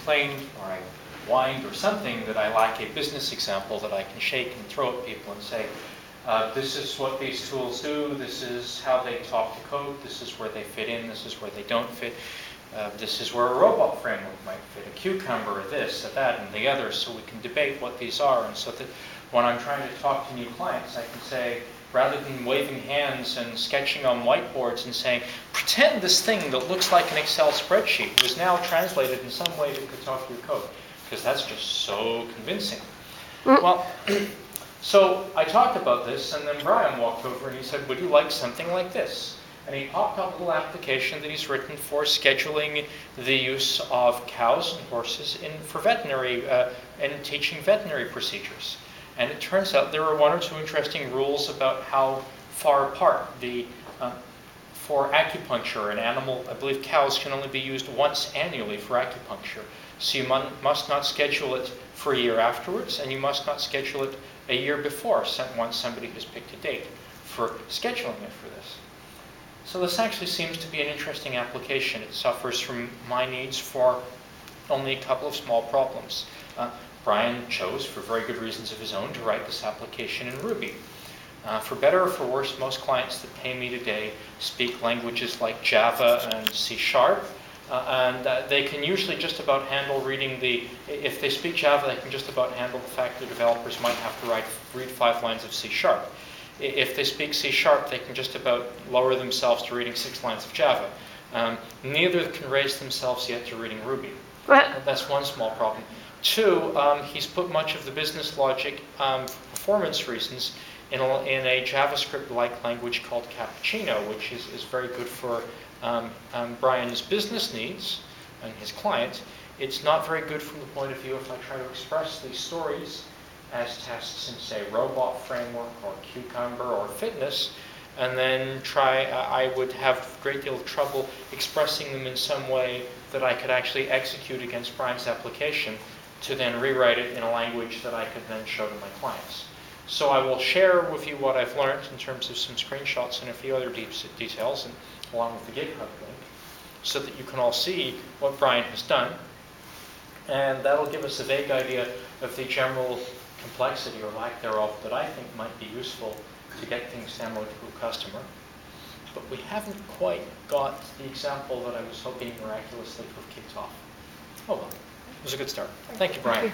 complained or I whined or something, that I lack a business example that I can shake and throw at people and say, this is what these tools do, this is how they talk to code, this is where they fit in, this is where they don't fit, this is where a robot framework might fit, a cucumber, this, that, and the other, so we can debate what these are, and so that when I'm trying to talk to new clients, I can say, rather than waving hands and sketching on whiteboards and saying, pretend this thing that looks like an Excel spreadsheet was now translated in some way that could talk to your code, because that's just so convincing. Well, so I talked about this, and then Brian walked over and he said, would you like something like this? And he popped up a little application that he's written for scheduling the use of cows and horses for veterinary and teaching veterinary procedures. And it turns out there are one or two interesting rules about how far apart for acupuncture, an animal, I believe cows can only be used once annually for acupuncture. So you must not schedule it for a year afterwards, and you must not schedule it a year before once somebody has picked a date for scheduling it for this. So this actually seems to be an interesting application. It suffers from my needs for only a couple of small problems. Brian chose, for very good reasons of his own, to write this application in Ruby. For better or for worse, most clients that pay me today speak languages like Java and C#, and they can usually just about handle if they speak Java, they can just about handle the fact that developers might have to read 5 lines of C#. If they speak C#, they can just about lower themselves to reading 6 lines of Java. Neither can raise themselves yet to reading Ruby. That's one small problem. 2, he's put much of the business logic for performance reasons in a JavaScript-like language called Cappuccino, which is very good for Brian's business needs and his client. It's not very good from the point of view if I try to express these stories as tests in, say, robot framework or cucumber or fitness, and then I would have a great deal of trouble expressing them in some way that I could actually execute against Brian's application to then rewrite it in a language that I could then show to my clients. So I will share with you what I've learned in terms of some screenshots and a few other details, and along with the GitHub link, so that you can all see what Brian has done. And that'll give us a vague idea of the general complexity or lack thereof that I think might be useful to get things demoed to a customer. But we haven't quite got the example that I was hoping miraculously to have kicked off. Oh well, it was a good start. Thank you, Brian.